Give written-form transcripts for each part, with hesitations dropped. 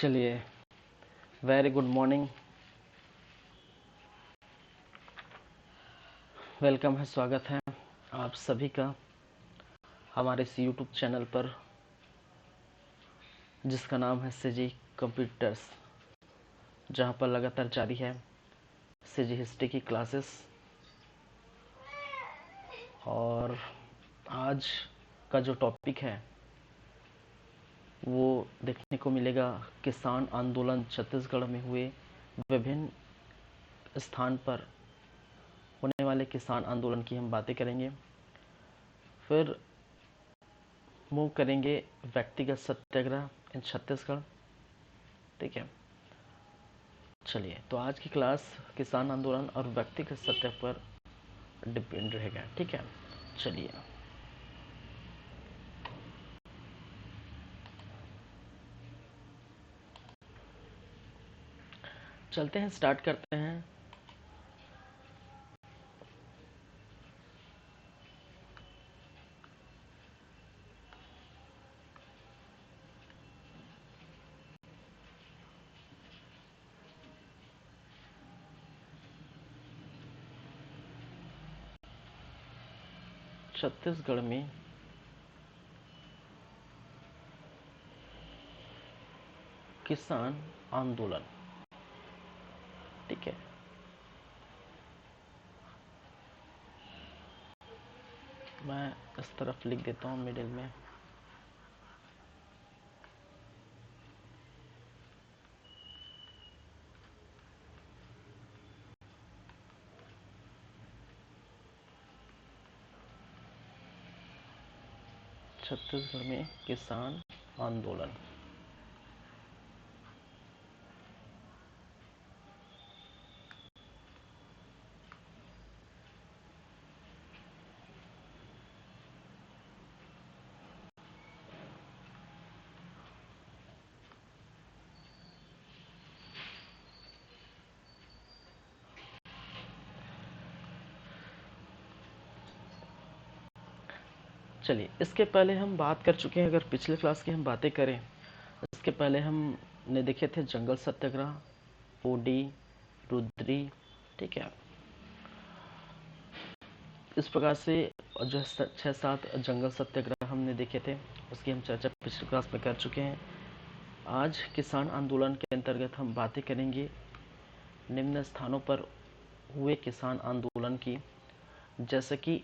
चलिए, very good morning. Welcome है, स्वागत है आप सभी का हमारे इस यूट्यूब चैनल पर जिसका नाम है सीजी कंप्यूटर्स, जहां पर लगातार जारी है सीजी हिस्ट्री की क्लासेस। और आज का जो टॉपिक है वो देखने को मिलेगा किसान आंदोलन छत्तीसगढ़ में हुए विभिन्न स्थान पर होने वाले किसान आंदोलन की हम बातें करेंगे। फिर मूव करेंगे व्यक्तिगत सत्याग्रह इन छत्तीसगढ़। ठीक है, चलिए, तो आज की क्लास किसान आंदोलन और व्यक्तिगत सत्याग्रह पर डिपेंड रहेगा। ठीक है, चलिए चलते हैं, स्टार्ट करते हैं। छत्तीसगढ़ में किसान आंदोलन। ठीक है, मैं इस तरफ लिख देता हूँ मिडिल में। छत्तीसगढ़ में किसान आंदोलन। चलिए, इसके पहले हम बात कर चुके हैं, अगर पिछले क्लास की हम बातें करें, इसके पहले हमने देखे थे जंगल सत्याग्रह, पोडी, रुद्री। ठीक है, इस प्रकार से जो 6-7 जंगल सत्याग्रह हमने देखे थे, उसकी हम चर्चा पिछली क्लास में कर चुके हैं। आज किसान आंदोलन के अंतर्गत हम बातें करेंगे निम्न स्थानों पर हुए किसान आंदोलन की, जैसे कि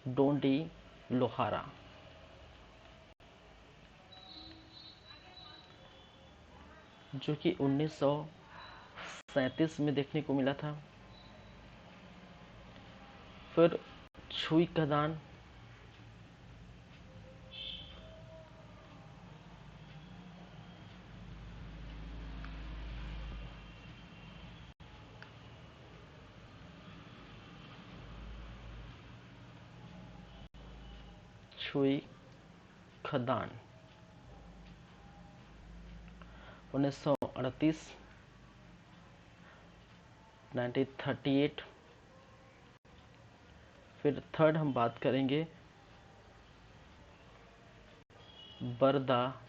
डोंडी, लोहारा, जो कि 1937 में देखने को मिला था। फिर छुई खदान, छुई खदान 1938, 1938। फिर थर्ड हम बात करेंगे बरदा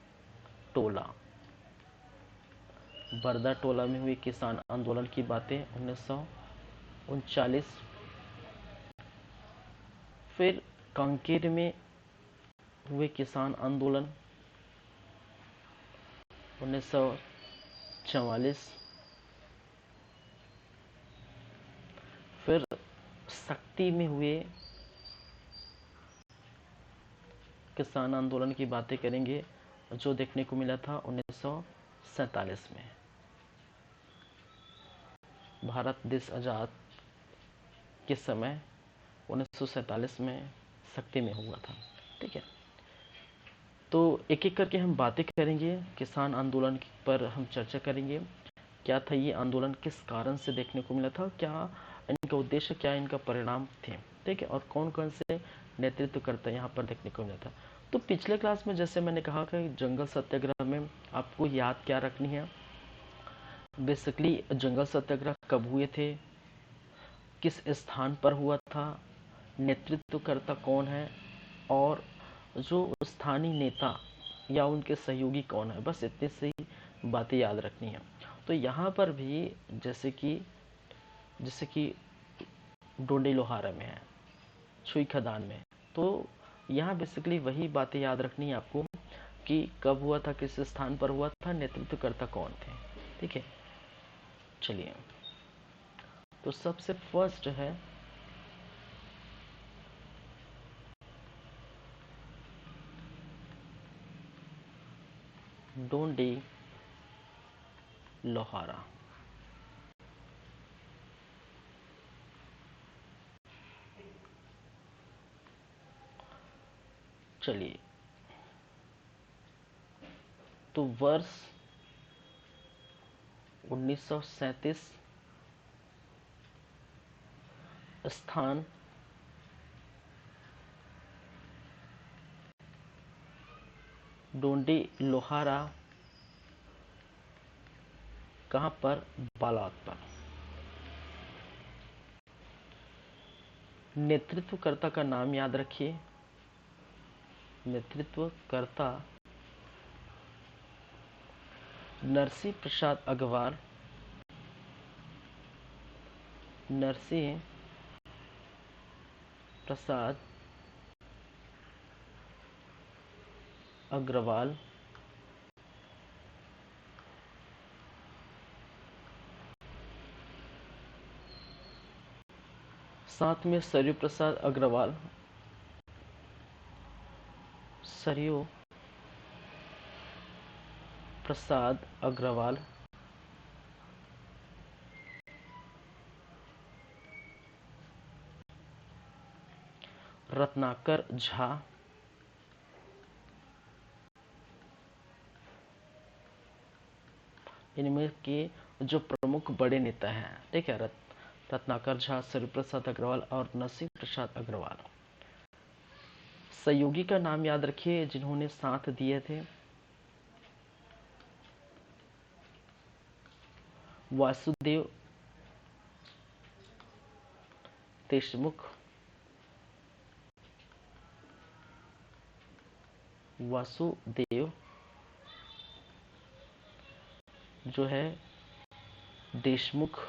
टोला। बरदा टोला में हुई किसान आंदोलन की बातें 1939। फिर कांकेर में हुए किसान आंदोलन 1944। फिर सक्ती में हुए किसान आंदोलन की बातें करेंगे, जो देखने को मिला था 1947 में। भारत देश आज़ाद के समय 1947 में सक्ती में हुआ था। ठीक है, तो एक एक करके हम बातें करेंगे, किसान आंदोलन पर हम चर्चा करेंगे। क्या था ये आंदोलन, किस कारण से देखने को मिला था, क्या इनका उद्देश्य, क्या इनका परिणाम थे। ठीक है, और कौन कौन से नेतृत्वकर्ता यहाँ पर देखने को मिला था। तो पिछले क्लास में जैसे मैंने कहा कि जंगल सत्याग्रह में आपको याद क्या रखनी है, बेसिकली जंगल सत्याग्रह कब हुए थे, किस स्थान पर हुआ था, नेतृत्वकर्ता कौन है, और जो स्थानीय नेता या उनके सहयोगी कौन है, बस इतनी सी बातें याद रखनी है। तो यहाँ पर भी जैसे कि डोंडी लोहारा में है, छुई खदान में, तो यहाँ बेसिकली वही बातें याद रखनी है आपको कि कब हुआ था, किस स्थान पर हुआ था, नेतृत्वकर्ता कौन थे। ठीक है, चलिए। तो सबसे फर्स्ट है डोंडी लोहारा। चलिए, तो वर्ष 1937, स्थान डोंडी लोहारा, कहाँ पर, बालात पर। नेतृत्वकर्ता का नाम याद रखिए, नेतृत्वकर्ता नरसिंह प्रसाद अग्रवाल, नरसिंह प्रसाद अग्रवाल, साथ में सरयू प्रसाद अग्रवाल, सरयू प्रसाद अग्रवाल, रत्नाकर झा, इनमें के जो प्रमुख बड़े नेता हैं, ठीक है, रत्नाकर झा, सरयू प्रसाद अग्रवाल और नरसिंह प्रसाद अग्रवाल। सहयोगी का नाम याद रखिए जिन्होंने साथ दिए थे, वासुदेव देशमुख, वासुदेव जो है देशमुख,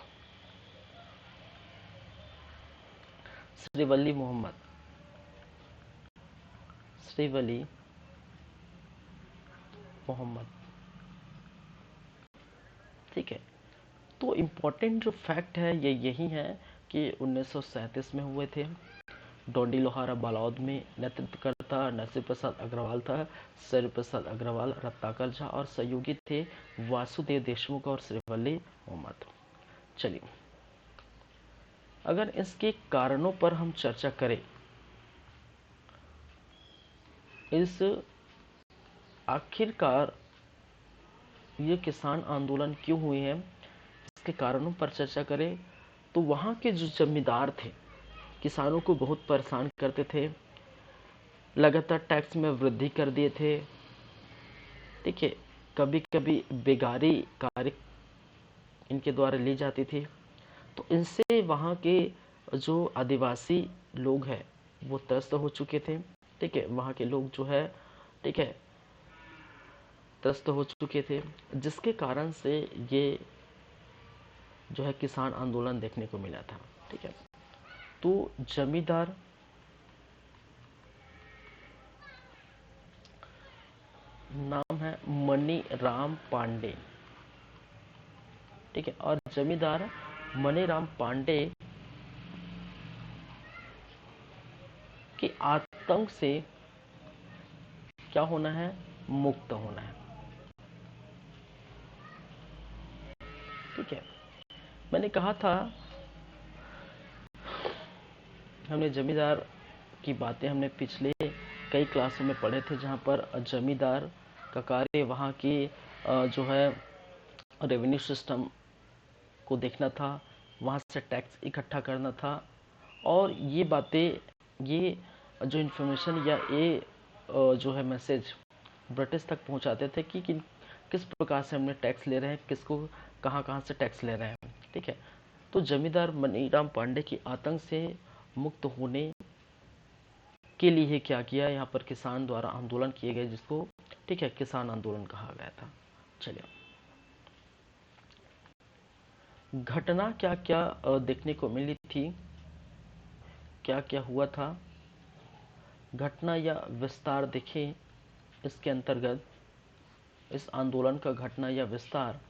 श्रीवली मोहम्मद, श्रीवली मोहम्मद। ठीक है, तो इम्पोर्टेंट जो फैक्ट है ये यही है कि 1937 में हुए थे। डोंडी लोहारा बालौद में नेतृत्वकर्ता नरसिंह प्रसाद अग्रवाल था, सरयू प्रसाद अग्रवाल, रत्नाकर झा और सहयोगी थे वासुदेव देशमुख और श्रीवल्ली मोहम्मद। चलिए, अगर इसके कारणों पर हम चर्चा करें, इस आखिरकार ये किसान आंदोलन क्यों हुए हैं, इसके कारणों पर चर्चा करें, तो वहाँ के जो जमींदार थे किसानों को बहुत परेशान करते थे, लगातार टैक्स में वृद्धि कर दिए थे। ठीक है, कभी कभी बेगारी कार्य इनके द्वारा ली जाती थी, तो इनसे वहाँ के जो आदिवासी लोग हैं वो त्रस्त हो चुके थे। ठीक है, वहाँ के लोग जो है, ठीक है, त्रस्त हो चुके थे, जिसके कारण से ये जो है किसान आंदोलन देखने को मिला था। ठीक है, तो जमींदार नाम है मनी राम पांडे। ठीक है, और जमींदार मनी राम पांडे के आतंक से क्या होना है, मुक्त होना है। ठीक है, मैंने कहा था हमने जमींदार की बातें हमने पिछले कई क्लासों में पढ़े थे, जहाँ पर जमींदार का कार्य वहाँ की जो है रेवेन्यू सिस्टम को देखना था, वहाँ से टैक्स इकट्ठा करना था, और ये बातें, ये जो इन्फॉर्मेशन या ये जो है मैसेज ब्रिटिश तक पहुँचाते थे कि किस प्रकार से हमने टैक्स ले रहे हैं, किसको कहाँ कहाँ से टैक्स ले रहे हैं। ठीक है, तो जमींदार मनीराम पांडे की आतंक से मुक्त होने के लिए क्या किया, यहाँ पर किसान द्वारा आंदोलन किए गए, जिसको, ठीक ठीक है, किसान आंदोलन कहा गया था। चलिए, घटना क्या क्या देखने को मिली थी, क्या क्या हुआ था, घटना या विस्तार देखें इसके अंतर्गत। इस आंदोलन का घटना या विस्तार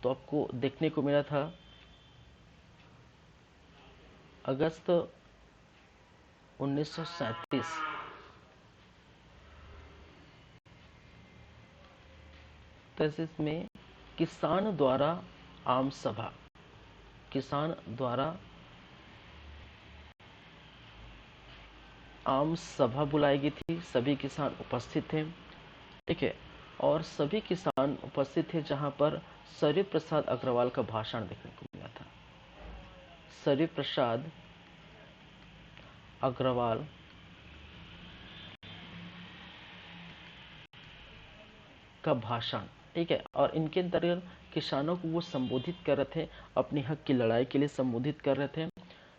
तो आपको देखने को मिला था अगस्त 1937 में किसान द्वारा आम सभा, किसान द्वारा आम सभा बुलाई गई थी, सभी किसान उपस्थित थे, ठीक है। और सभी किसान उपस्थित थे जहां पर सर्व प्रसाद अग्रवाल का भाषण देखने को मिला था। सर्व प्रसाद अग्रवाल का भाषण, ठीक है। और इनके अंतर्गत किसानों को वो संबोधित कर रहे थे, अपने हक की लड़ाई के लिए संबोधित कर रहे थे,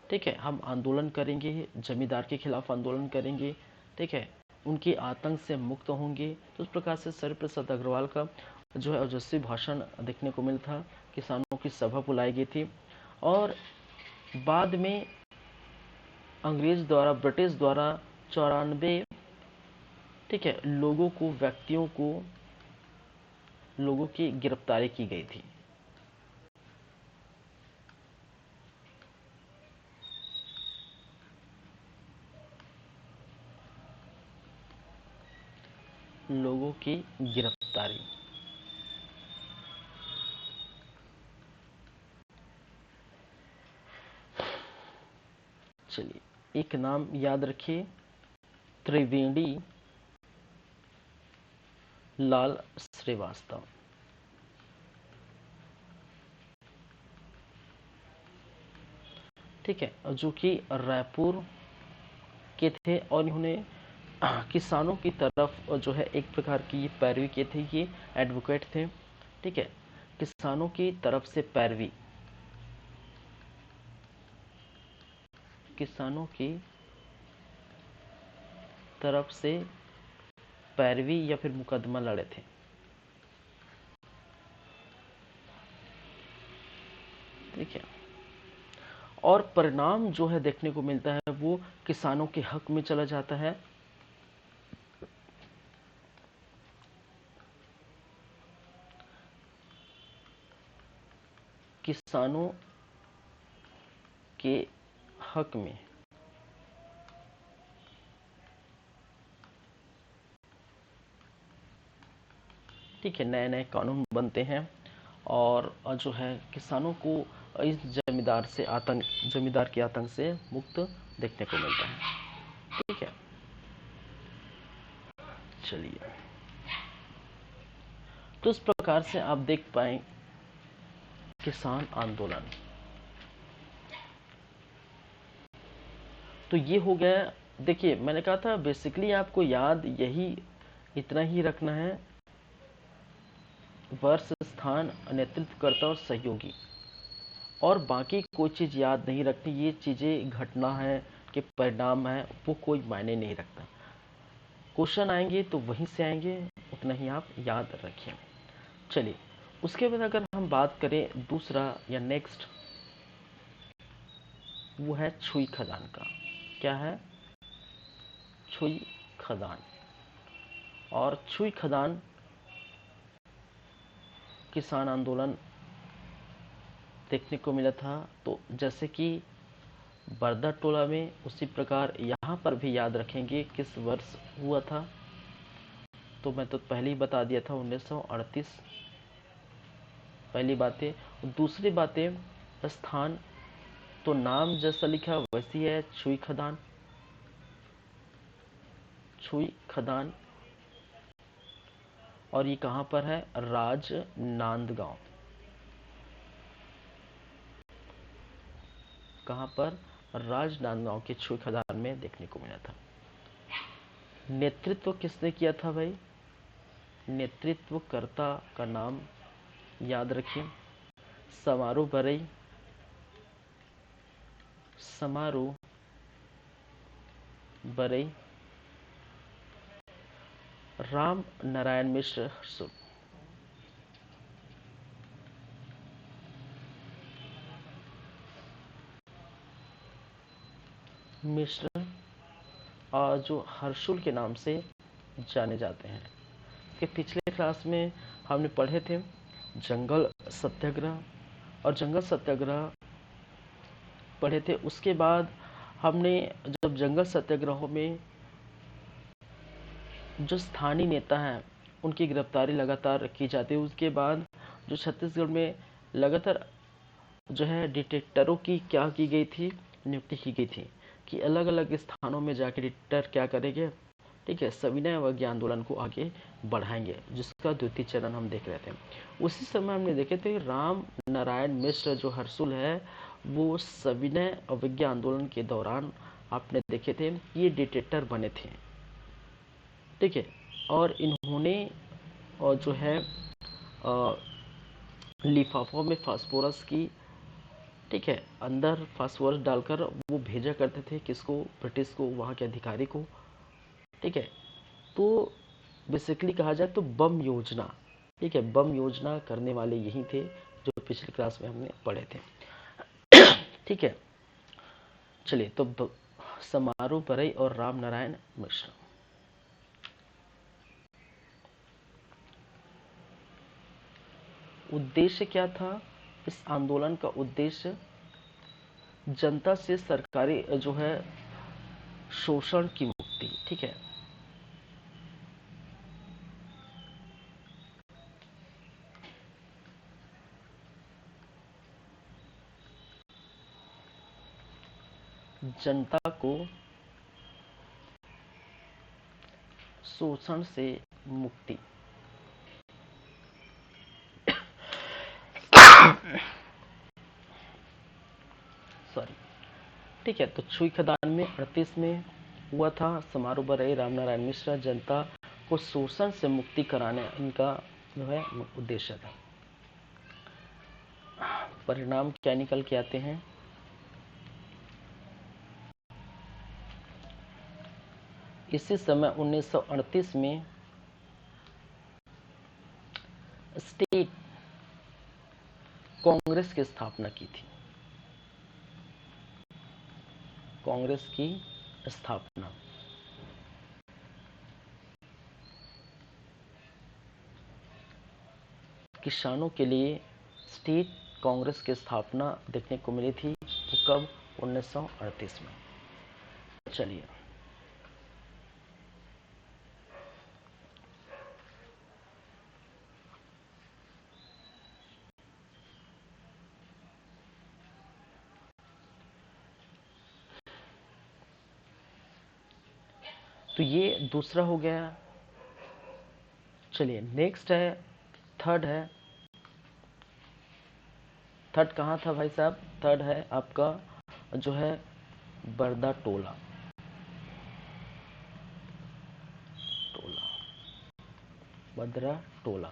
ठीक है। हम आंदोलन करेंगे, जमींदार के खिलाफ आंदोलन करेंगे, ठीक है, उनके आतंक से मुक्त होंगे। तो उस प्रकार से सर्वप्रसाद अग्रवाल का जो है ओजस्वी भाषण देखने को मिला था। किसानों की सभा बुलाई गई थी और बाद में अंग्रेज द्वारा, ब्रिटिश द्वारा 94, ठीक है, लोगों की गिरफ्तारी की गई थी। लोगों की गिरफ्तारी। चलिए, एक नाम याद रखिए, त्रिवेणी लाल श्रीवास्तव। ठीक है, जो कि रायपुर के थे और इन्होंने किसानों की तरफ जो है एक प्रकार की पैरवी के थे। ये एडवोकेट थे, ठीक है। किसानों की तरफ से पैरवी, किसानों की तरफ से पैरवी या फिर मुकदमा लड़े थे। ठीक है, और परिणाम जो है देखने को मिलता है वो किसानों के हक में चला जाता है। किसानों के हक में, ठीक है, नए नए कानून बनते हैं और जो है किसानों को इस जमींदार के आतंक से मुक्त देखने को मिलता है। ठीक है, चलिए, तो इस प्रकार से आप देख पाए किसान आंदोलन। तो ये हो गया। देखिए, मैंने कहा था बेसिकली आपको याद यही इतना ही रखना है, वर्ष, स्थान, नेतृत्वकर्ता और सहयोगी, और बाकी कोई चीज़ याद नहीं रखनी। ये चीज़ें घटना है कि परिणाम है, वो कोई मायने नहीं रखता। क्वेश्चन आएंगे तो वहीं से आएंगे, उतना ही आप याद रखें। चलिए, उसके बाद अगर हम बात करें दूसरा या नेक्स्ट, वो है छुई खदान का। क्या है? छुई खदान। और छुई खदान किसान आंदोलन देखने को मिला था। तो जैसे कि बरदा टोला में, उसी प्रकार यहाँ पर भी याद रखेंगे किस वर्ष हुआ था। तो मैं तो पहले ही बता दिया था 1938, पहली बातें। दूसरी बातें, स्थान तो नाम जैसा लिखा वैसी है, छुई खदान। छुई खदान, और ये कहाँ पर है? राजनांदगांव। कहाँ पर? राजनांदगांव के छुई खदान में देखने को मिला था। नेतृत्व किसने किया था भाई? नेतृत्वकर्ता का नाम याद रखिए, समारोह बरई। समारोह बरई राम नारायण मिश्र मिश्र जो हर्षुल के नाम से जाने जाते हैं। कि पिछले क्लास में हमने पढ़े थे जंगल सत्याग्रह, और जंगल सत्याग्रह पढ़े थे। उसके बाद हमने जब जंगल सत्याग्रहों में जो स्थानीय नेता हैं उनकी गिरफ्तारी लगातार की जाती है, उसके बाद जो छत्तीसगढ़ में लगातार जो है डिटेक्टरों की क्या की गई थी, नियुक्ति की गई थी कि अलग अलग स्थानों में जाकर डिटेक्टर क्या करेंगे, ठीक है, सविनय अवज्ञा आंदोलन को आगे बढ़ाएंगे, जिसका द्वितीय चरण हम देख रहे थे। उसी समय हमने देखे थे राम नारायण मिश्र जो हर्षुल है वो सविनय अवज्ञा आंदोलन के दौरान आपने देखे थे ये डिटेक्टर बने थे, ठीक है। और इन्होंने और जो है लिफाफों में फास्फोरस की, ठीक है, अंदर फास्फोरस डालकर वो भेजा करते थे किसको, ब्रिटिश को, वहाँ के अधिकारी को, ठीक है। तो बेसिकली कहा जाए तो बम योजना, ठीक है, बम योजना करने वाले यही थे जो पिछली क्लास में हमने पढ़े थे, ठीक है। चलिए तो समारोह बरई और राम नारायण मिश्र। उद्देश्य क्या था इस आंदोलन का? उद्देश्य जनता से सरकारी जो है शोषण की मुक्ति, ठीक है। जनता को शोषण से मुक्ति, सॉरी, ठीक है। तो छुई खदान में 38 में हुआ था समारोह बरई राम नारायण मिश्रा, जनता को शोषण से मुक्ति कराने इनका जो है उद्देश्य था। परिणाम क्या निकल के आते हैं? इसी समय 1938 में स्टेट कांग्रेस की स्थापना की थी, कांग्रेस की स्थापना। किसानों के लिए स्टेट कांग्रेस की स्थापना देखने को मिली थी, वो कब? 1938 में। चलिए तो ये दूसरा हो गया। चलिए नेक्स्ट है, थर्ड है। थर्ड कहाँ था भाई साहब? थर्ड है आपका जो है बरदा टोला, बदरा टोला।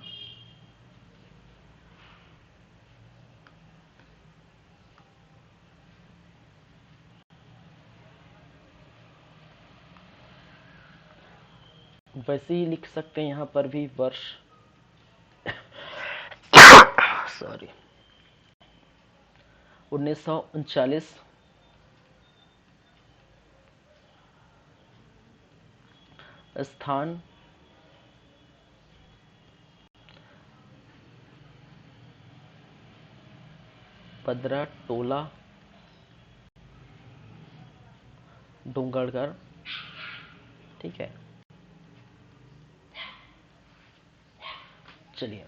वैसे ही लिख सकते हैं यहाँ पर भी वर्ष, सॉरी, 1939। स्थान बदरा टोला, डोंगरगढ़, ठीक है। चलिए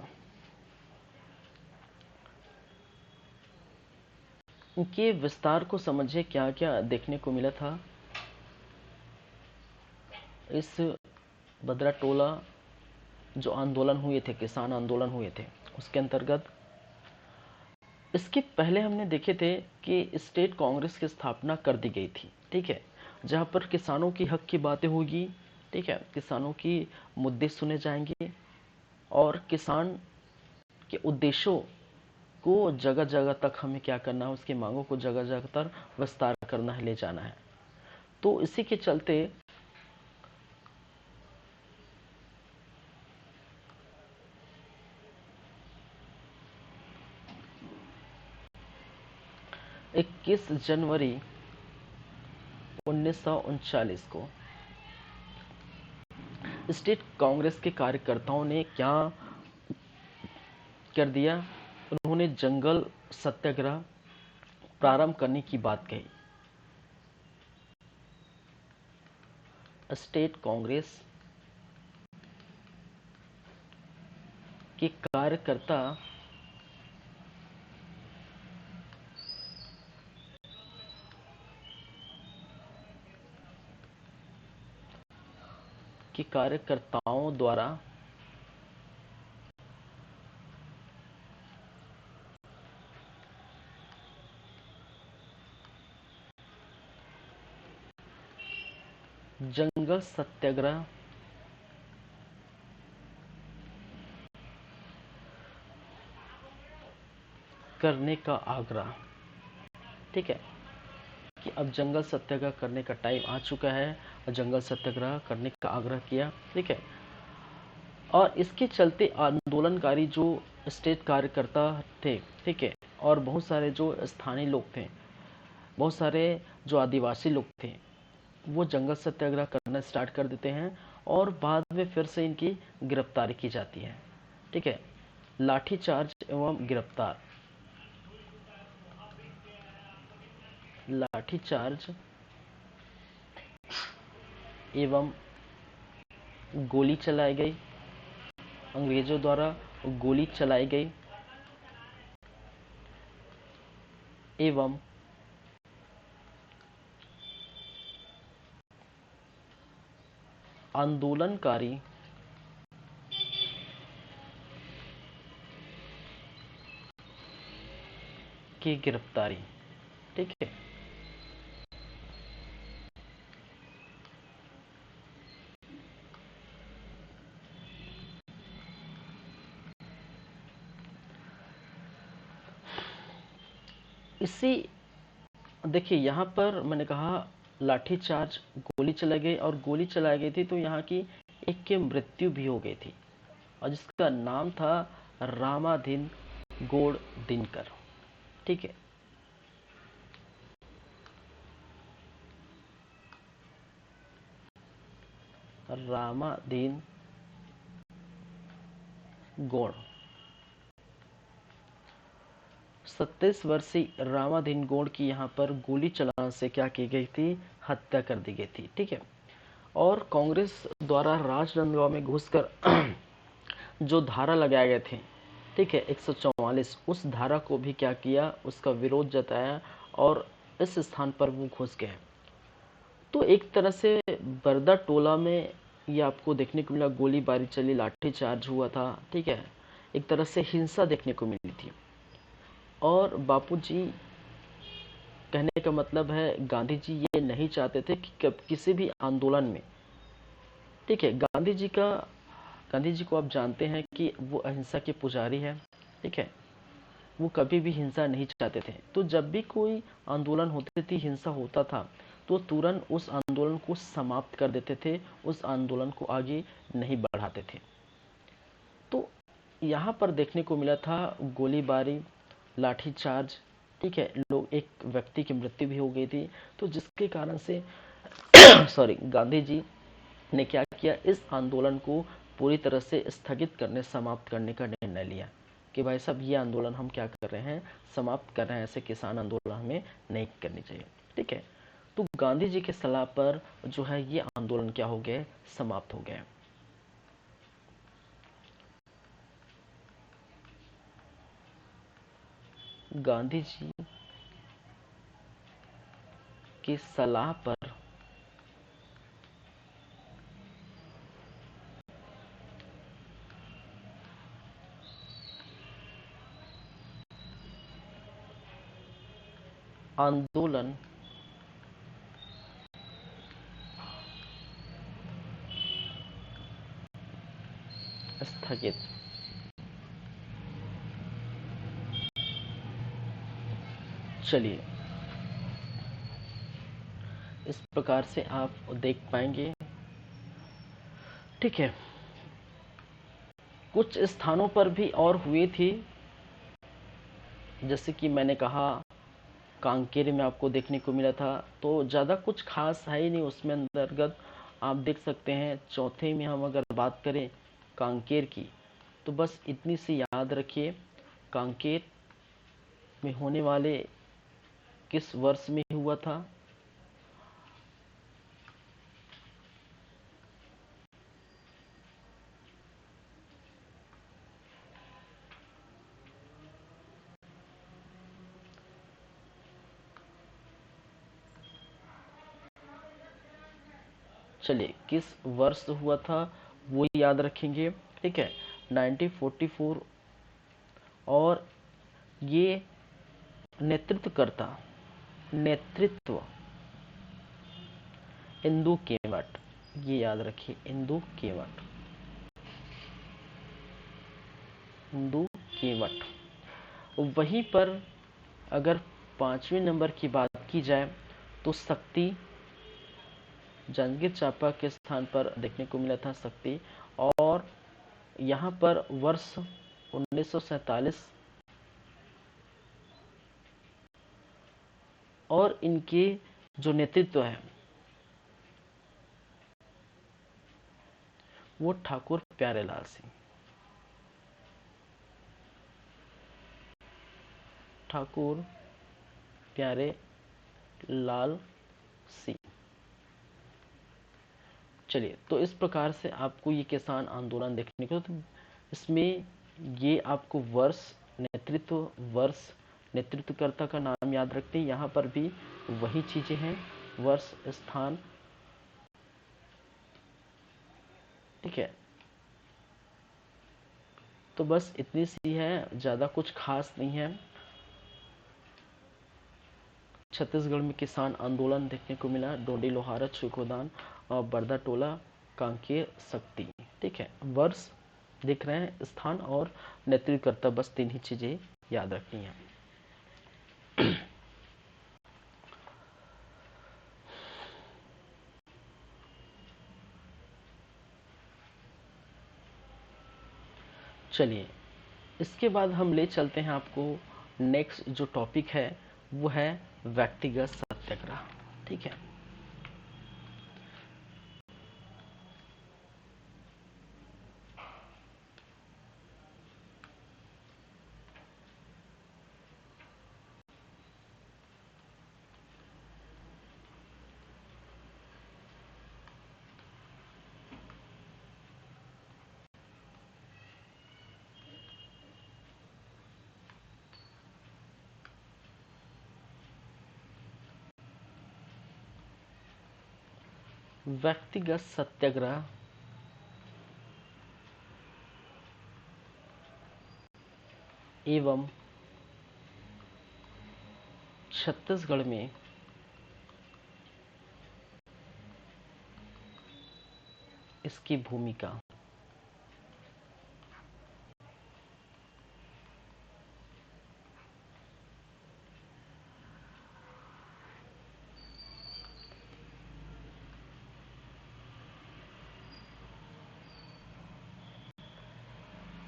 इनके विस्तार को समझिए, क्या क्या देखने को मिला था इस बदरा टोला जो आंदोलन हुए थे, किसान आंदोलन हुए थे उसके अंतर्गत। इसके पहले हमने देखे थे कि स्टेट कांग्रेस की स्थापना कर दी गई थी, ठीक है, जहां पर किसानों की हक की बातें होगी, ठीक है, किसानों की मुद्दे सुने जाएंगे और किसान के उद्देश्यों को जगह जगह तक हमें क्या करना है, उसकी मांगों को जगह जगह तक विस्तार करना है, ले जाना है। तो इसी के चलते 21 जनवरी 1939 को स्टेट कांग्रेस के कार्यकर्ताओं ने क्या कर दिया? उन्होंने जंगल सत्याग्रह प्रारंभ करने की बात कही। स्टेट कांग्रेस के कार्यकर्ताओं द्वारा जंगल सत्याग्रह करने का आग्रह। ठीक है कि अब जंगल सत्याग्रह करने का टाइम आ चुका है और जंगल सत्याग्रह करने का आग्रह किया। ठीक है, और इसके चलते आंदोलनकारी जो स्टेट कार्यकर्ता थे, ठीक है, और बहुत सारे जो स्थानीय लोग थे, बहुत सारे जो आदिवासी लोग थे, वो जंगल सत्याग्रह करना स्टार्ट कर देते हैं और बाद में फिर से इनकी गिरफ्तारी की जाती है। ठीक है, लाठीचार्ज एवं गिरफ्तार। लाठीचार्ज एवं गोली चलाई गई, अंग्रेजों द्वारा गोली चलाई गई एवं आंदोलनकारी की गिरफ्तारी। ठीक है, इसी देखिए यहाँ पर मैंने कहा लाठीचार्ज, गोली चलाई गई, और गोली चलाई गई थी तो यहाँ की एक की मृत्यु भी हो गई थी और जिसका नाम था रामाधीन गोड़ दिनकर। ठीक है, रामाधीन गोड़। 27 वर्षीय रामाधीन गोड़ की यहाँ पर गोली चलाने से क्या की गई थी? हत्या कर दी गई थी। ठीक है, और कांग्रेस द्वारा राजनांदगांव में घुसकर जो धारा लगाए गए थे, ठीक है, 144, उस धारा को भी क्या किया? उसका विरोध जताया और इस स्थान पर वो घुस गए। तो एक तरह से बरदा टोला में ये आपको देखने को मिला, गोलीबारी चली, लाठीचार्ज हुआ था। ठीक है, एक तरह से हिंसा देखने को मिली थी। और बापूजी, कहने का मतलब है गांधी जी ये नहीं चाहते थे कि किसी भी आंदोलन में, ठीक है, गांधी जी को आप जानते हैं कि वो अहिंसा के पुजारी है। ठीक है, वो कभी भी हिंसा नहीं चाहते थे। तो जब भी कोई आंदोलन होती थी, हिंसा होता था, तो तुरंत उस आंदोलन को समाप्त कर देते थे, उस आंदोलन को आगे नहीं बढ़ाते थे। तो यहाँ पर देखने को मिला था गोलीबारी, लाठीचार्ज। ठीक है, लोग, एक व्यक्ति की मृत्यु भी हो गई थी। तो जिसके कारण से सॉरी, गांधी जी ने क्या किया? इस आंदोलन को पूरी तरह से स्थगित करने, समाप्त करने का निर्णय लिया कि भाई साहब ये आंदोलन हम क्या कर रहे हैं? समाप्त कर रहे हैं। ऐसे किसान आंदोलन हमें नहीं करनी चाहिए। ठीक है, तो गांधी जी के सलाह पर जो है ये आंदोलन क्या हो गए? समाप्त हो गए। गांधी जी की सलाह पर आंदोलन स्थगित। चलिए, इस प्रकार से आप देख पाएंगे। ठीक है, कुछ स्थानों पर भी और हुए थी, जैसे कि मैंने कहा कांकेर में आपको देखने को मिला था। तो ज़्यादा कुछ खास है ही नहीं उसमें अंतर्गत, आप देख सकते हैं। चौथे में हम अगर बात करें कांकेर की, तो बस इतनी सी याद रखिए, कांकेर में होने वाले किस वर्ष में हुआ था। चलिए, किस वर्ष हुआ था वो याद रखेंगे, ठीक है, 1944। और ये नेतृत्व इंदु केवट, ये याद रखिए, इंदु केवट, इंदु केवट। वहीं पर अगर 5वें नंबर की बात की जाए तो शक्ति, जांजगीर चांपा के स्थान पर देखने को मिला था शक्ति। और यहाँ पर वर्ष 1947, और इनके जो नेतृत्व है वो ठाकुर प्यारेलाल सिंह, ठाकुर प्यारे लाल सिंह। चलिए, तो इस प्रकार से आपको ये किसान आंदोलन देखने को, तो इसमें ये आपको वर्ष, नेतृत्वकर्ता का नाम याद रखते हैं। यहाँ पर भी वही चीजें हैं, वर्ष, स्थान, ठीक है। तो बस इतनी सी है, ज्यादा कुछ खास नहीं है। छत्तीसगढ़ में किसान आंदोलन देखने को मिला, डोडी लोहारा, छुकोदान और बरदा टोला, कांकेर, शक्ति, ठीक है। वर्ष दिख रहे हैं, स्थान और नेतृत्वकर्ता, बस तीन ही चीजें याद रखनी है। चलिए, इसके बाद हम ले चलते हैं आपको, नेक्स्ट जो टॉपिक है वो है व्यक्तिगत सत्याग्रह, ठीक है। व्यक्तिगत सत्याग्रह एवं छत्तीसगढ़ में इसकी भूमिका।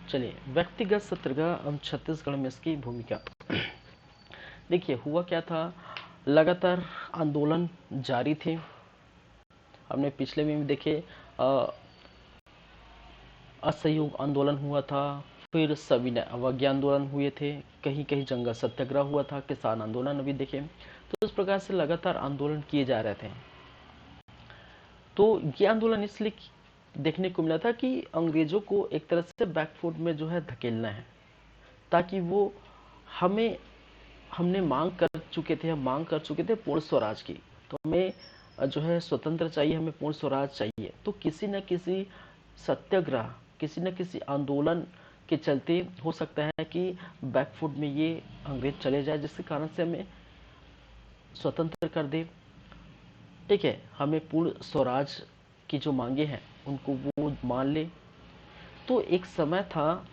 चलिए, व्यक्तिगत सत्याग्रह एवं छत्तीसगढ़ में इसकी भूमिका। देखिए, हुआ क्या था, लगातार आंदोलन जारी थे। हमने पिछले में भी देखे, असहयोग आंदोलन हुआ था, फिर सविनय अवज्ञा आंदोलन हुए थे, कहीं कहीं जंगल सत्याग्रह हुआ था, किसान आंदोलन अभी देखे। तो इस प्रकार से लगातार आंदोलन किए जा रहे थे। तो ये आंदोलन इसलिए देखने को मिला था कि अंग्रेजों को एक तरह से बैकफुट में जो है धकेलना है, ताकि वो हमें, हमने मांग कर चुके थे पूर्ण स्वराज की। तो हमें जो है स्वतंत्र चाहिए, हमें पूर्ण स्वराज चाहिए। तो किसी न किसी सत्याग्रह, किसी न किसी आंदोलन के चलते हो सकता है कि बैकफुट में ये अंग्रेज चले जाए, जिसके कारण से हमें स्वतंत्र कर दे, ठीक है, हमें पूर्ण स्वराज की जो मांगे हैं उनको वो मान ले। तो एक समय था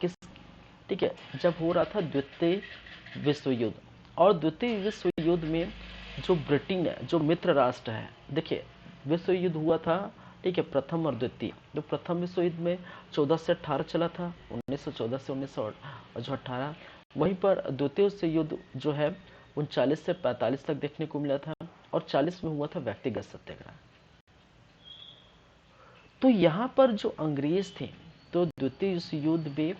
किस, ठीक है, जब हो रहा था द्वितीय विश्व युद्ध। और द्वितीय विश्व युद्ध में जो ब्रिटेन है, जो मित्र राष्ट्र है, देखिए, विश्व युद्ध हुआ था, ठीक है, प्रथम और द्वितीय। जो प्रथम विश्व युद्ध में 14 से 18 चला था, 1914 से 1918। वहीं पर द्वितीय विश्व युद्ध जो है 39 से 45 तक देखने को मिला था, और 40 में हुआ था व्यक्तिगत सत्याग्रह। तो यहाँ पर जो अंग्रेज थे, तो द्वितीय विश्व युद्ध में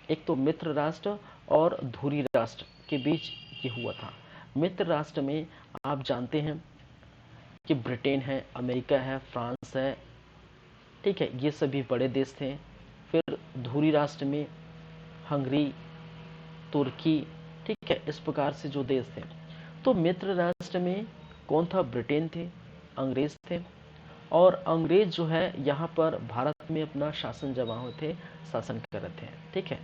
एक तो मित्र राष्ट्र और धुरी राष्ट्र के बीच ये हुआ था। मित्र राष्ट्र में आप जानते हैं कि ब्रिटेन है, अमेरिका है, फ्रांस है, ठीक है, ये सभी बड़े देश थे। फिर धुरी राष्ट्र में हंगरी, तुर्की, ठीक है, इस प्रकार से जो देश थे। तो मित्र राष्ट्र में कौन था? ब्रिटेन थे, अंग्रेज थे, और अंग्रेज जो है यहाँ पर भारत में अपना शासन जमा हुए थे, शासन कर रहे थे, ठीक है।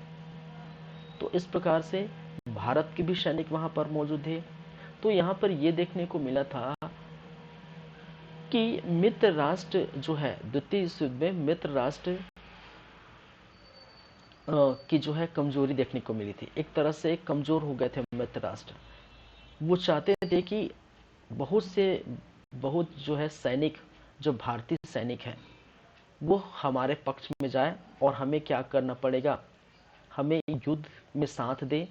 तो इस प्रकार से भारत के भी सैनिक वहां पर मौजूद थे। तो यहाँ पर यह देखने को मिला था कि मित्र राष्ट्र जो है द्वितीय विश्व युद्ध में मित्र राष्ट्र की जो है कमजोरी देखने को मिली थी। एक तरह से कमजोर हो गए थे मित्र राष्ट्र। वो चाहते थे कि बहुत जो है सैनिक, जो भारतीय सैनिक हैं, वो हमारे पक्ष में जाए, और हमें क्या करना पड़ेगा, हमें युद्ध में साथ दे,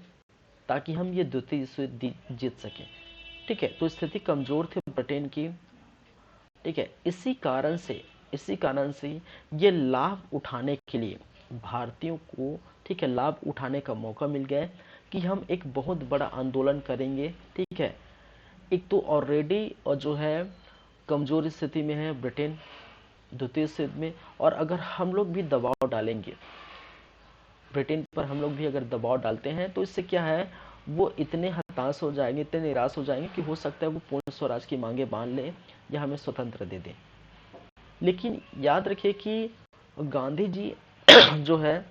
ताकि हम ये द्वितीय विश्व युद्ध जीत सकें, ठीक है। तो स्थिति कमजोर थी ब्रिटेन की, ठीक है। इसी कारण से ये लाभ उठाने के लिए भारतीयों को, ठीक है, लाभ उठाने का मौका मिल गया कि हम एक बहुत बड़ा आंदोलन करेंगे, ठीक है। एक तो ऑलरेडी और जो है कमजोर स्थिति में है ब्रिटेन द्वितीय विश्व युद्ध में, और अगर हम लोग भी दबाव डालेंगे ब्रिटेन पर, हम लोग भी अगर दबाव डालते हैं, तो इससे क्या है, वो इतने हताश हो जाएंगे, इतने निराश हो जाएंगे कि हो सकता है वो पूर्ण स्वराज की मांगे बांध ले या हमें स्वतंत्र दे दे। लेकिन याद रखिए कि गांधी जी जो है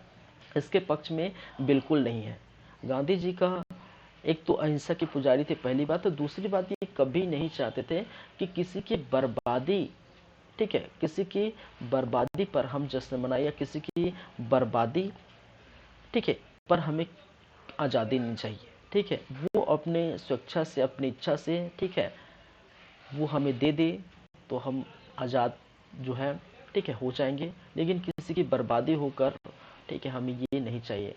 इसके पक्ष में बिल्कुल नहीं है। गांधी जी का एक तो अहिंसा के पुजारी थे, पहली बात। तो दूसरी बात, ये कभी नहीं चाहते थे कि किसी की बर्बादी, ठीक है, किसी की बर्बादी पर हम जश्न मनाए, या किसी की बर्बादी, ठीक है, पर हमें आज़ादी नहीं चाहिए, ठीक है। वो अपने स्वेच्छा से, अपनी इच्छा से, ठीक है, वो हमें दे दे तो हम आज़ाद जो है, ठीक है, हो जाएंगे, लेकिन किसी की बर्बादी होकर, ठीक है, हमें ये नहीं चाहिए।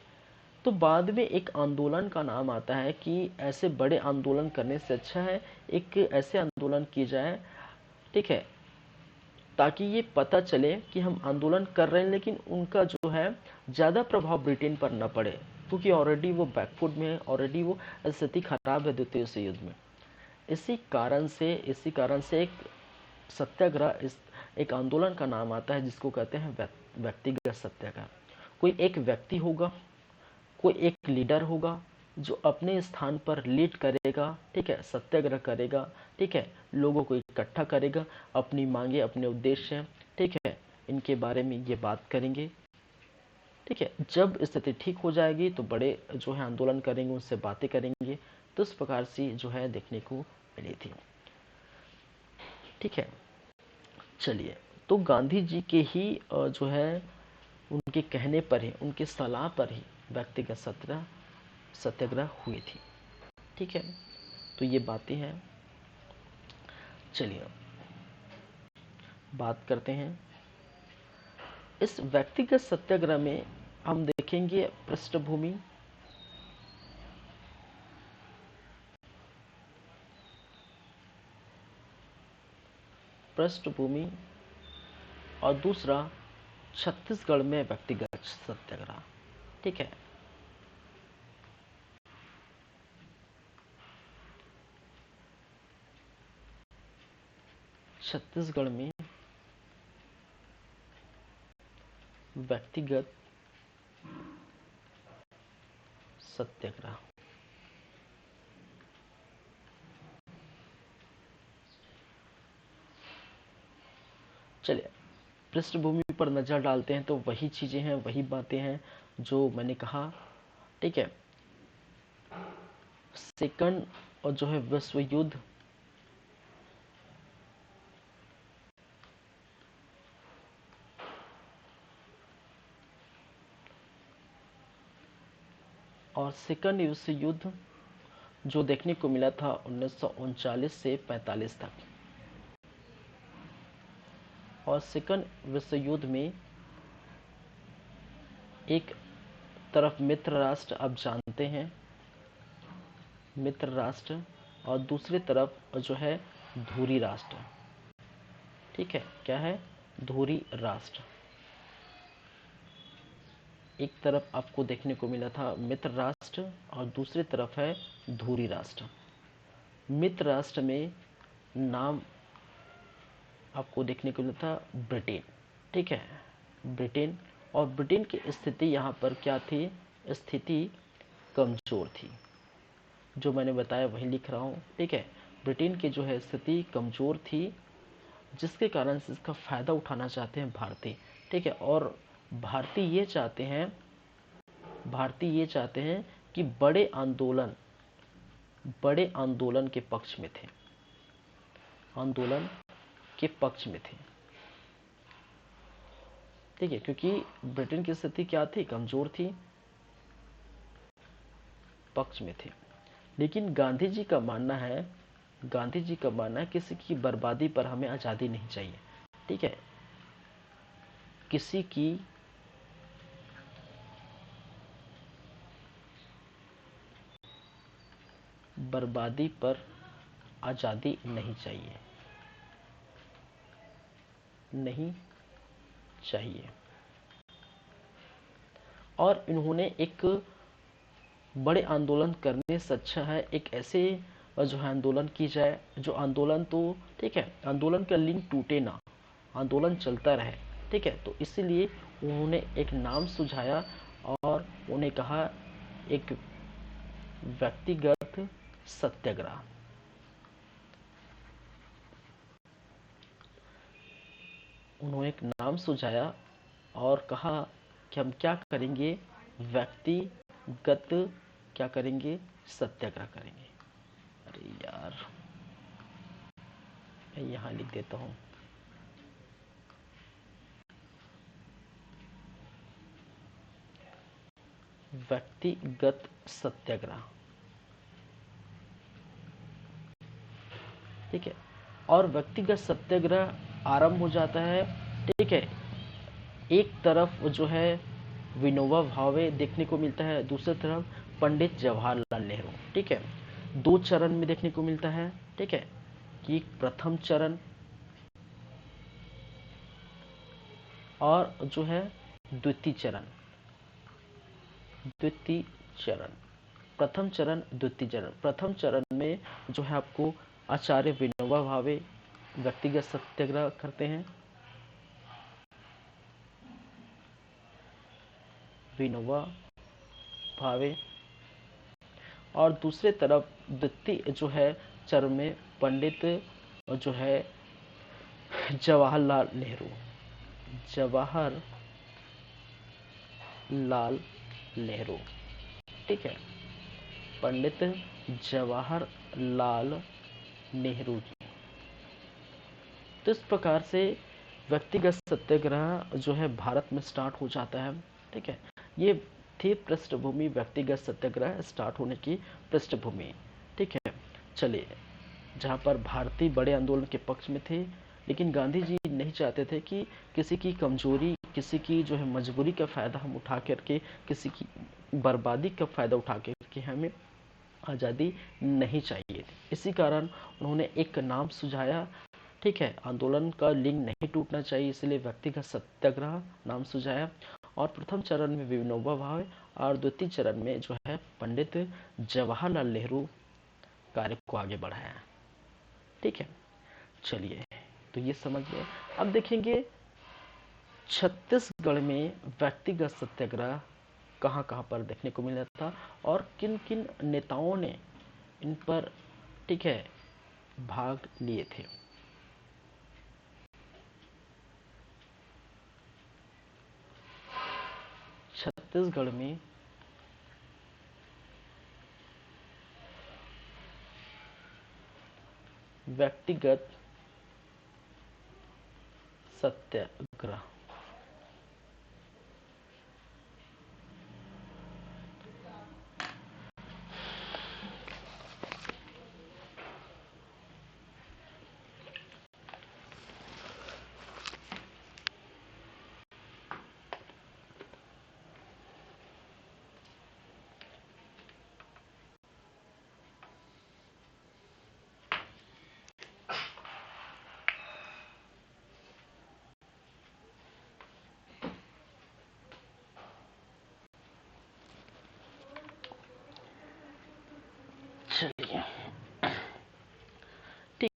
तो बाद में एक आंदोलन का नाम आता है कि ऐसे बड़े आंदोलन करने से अच्छा है एक ऐसे आंदोलन की जाए, ठीक है, ताकि ये पता चले कि हम आंदोलन कर रहे हैं, लेकिन उनका जो है ज़्यादा प्रभाव ब्रिटेन पर न पड़े, क्योंकि ऑलरेडी वो बैकफुट में है, ऑलरेडी वो स्थिति खराब है द्वितीय विश्व युद्ध में। इसी कारण से एक सत्याग्रह, इस एक आंदोलन का नाम आता है जिसको कहते हैं व्यक्तिगत सत्याग्रह। कोई एक व्यक्ति होगा, कोई एक लीडर होगा जो अपने स्थान पर लीड करेगा, ठीक है, सत्याग्रह करेगा, ठीक है, लोगों को इकट्ठा करेगा, अपनी मांगे, अपने उद्देश्य, ठीक है, इनके बारे में ये बात करेंगे, ठीक है। जब स्थिति ठीक हो जाएगी तो बड़े जो है आंदोलन करेंगे, उनसे बातें करेंगे। तो इस प्रकार से जो है देखने को मिली थी, ठीक है। चलिए, तो गांधी जी के ही जो है उनके कहने पर ही, उनकी सलाह पर ही व्यक्तिगत सत्याग्रह हुई थी, ठीक है। तो ये बातें हैं। चलिए बात करते हैं इस व्यक्तिगत सत्याग्रह में। हम देखेंगे पृष्ठभूमि, और दूसरा छत्तीसगढ़ में व्यक्तिगत सत्याग्रह, ठीक है। छत्तीसगढ़ में व्यक्तिगत सत्याग्रह। चलिए पृष्ठभूमि पर नजर डालते हैं, तो वही चीजें हैं, वही बातें हैं जो मैंने कहा, ठीक है। सेकंड और जो है विश्व युद्ध, और सेकंड विश्व युद्ध जो देखने को मिला था 1939 से 45 तक। और सेकंड विश्व युद्ध में एक तरफ मित्र राष्ट्र, आप जानते हैं मित्र राष्ट्र और दूसरी तरफ जो है धुरी राष्ट्र। ठीक है, क्या है? धुरी राष्ट्र। एक तरफ आपको देखने को मिला था मित्र राष्ट्र और दूसरी तरफ है धुरी राष्ट्र। मित्र राष्ट्र में नाम आपको देखने को मिला था ब्रिटेन। ठीक है, ब्रिटेन। और ब्रिटेन की स्थिति यहाँ पर क्या थी? स्थिति कमजोर थी। जो मैंने बताया वही लिख रहा हूँ। ठीक है, ब्रिटेन की जो है स्थिति कमजोर थी, जिसके कारण से इसका फायदा उठाना चाहते हैं भारतीय। ठीक है, और भारतीय ये चाहते हैं कि बड़े आंदोलन के पक्ष में थे। आंदोलन के पक्ष में थे। ठीक है, क्योंकि ब्रिटेन की स्थिति क्या थी? कमजोर थी, पक्ष में थे। लेकिन गांधी जी का मानना है किसी की बर्बादी पर हमें आजादी नहीं चाहिए। ठीक है, किसी की बर्बादी पर आजादी नहीं चाहिए। और इन्होंने एक बड़े आंदोलन करने से अच्छा है एक ऐसे जो है आंदोलन की जाए, जो आंदोलन तो ठीक है, आंदोलन का लिंक टूटे ना, आंदोलन चलता रहे। ठीक है, तो इसीलिए उन्होंने एक नाम सुझाया और उन्हें कहा एक व्यक्तिगत सत्याग्रह। उन्होंने एक नाम सुझाया और कहा कि हम क्या करेंगे? व्यक्तिगत क्या करेंगे? सत्याग्रह करेंगे। अरे यार, मैं यहाँ लिख देता हूँ। व्यक्तिगत सत्याग्रह। ठीक है, और व्यक्तिगत सत्याग्रह आरंभ हो जाता है। ठीक है, एक तरफ जो है विनोबा भावे देखने को मिलता है, दूसरी तरफ पंडित जवाहरलाल नेहरू। ठीक है, दो चरण में देखने को मिलता है। ठीक है, कि प्रथम चरण और जो है द्वितीय चरण। प्रथम चरण, द्वितीय चरण। प्रथम चरण में जो है आपको आचार्य विनोबा भावे व्यक्तिगत सत्याग्रह करते हैं। विनोबा भावे। और दूसरे तरफ द्वितीय जो है चरण में पंडित जो है जवाहरलाल नेहरू। ठीक है, पंडित जवाहरलाल नेहरू जी। तो इस प्रकार से व्यक्तिगत सत्याग्रह जो है भारत में स्टार्ट हो जाता है। ठीक है, ये थी पृष्ठभूमि, व्यक्तिगत सत्याग्रह स्टार्ट होने की पृष्ठभूमि। ठीक है, चलिए, जहाँ पर भारतीय बड़े आंदोलन के पक्ष में थे, लेकिन गांधी जी नहीं चाहते थे कि किसी की कमजोरी, किसी की जो है मजबूरी का फायदा हम उठा करके, किसी की बर्बादी का फायदा उठा करके हमें आज़ादी नहीं चाहिए थी। इसी कारण उन्होंने एक नाम सुझाया। ठीक है, आंदोलन का लिंक नहीं टूटना चाहिए, इसलिए व्यक्तिगत सत्याग्रह नाम सुझाया। और प्रथम चरण में विनोबा भावे और द्वितीय चरण में जो है पंडित जवाहरलाल नेहरू कार्य को आगे बढ़ाया। ठीक है, चलिए, तो ये समझ गए। अब देखेंगे छत्तीसगढ़ में व्यक्तिगत सत्याग्रह कहाँ कहाँ पर देखने को मिला था और किन किन नेताओं ने इन पर, ठीक है, भाग लिए थे। छत्तीसगढ़ में व्यक्तिगत सत्याग्रह।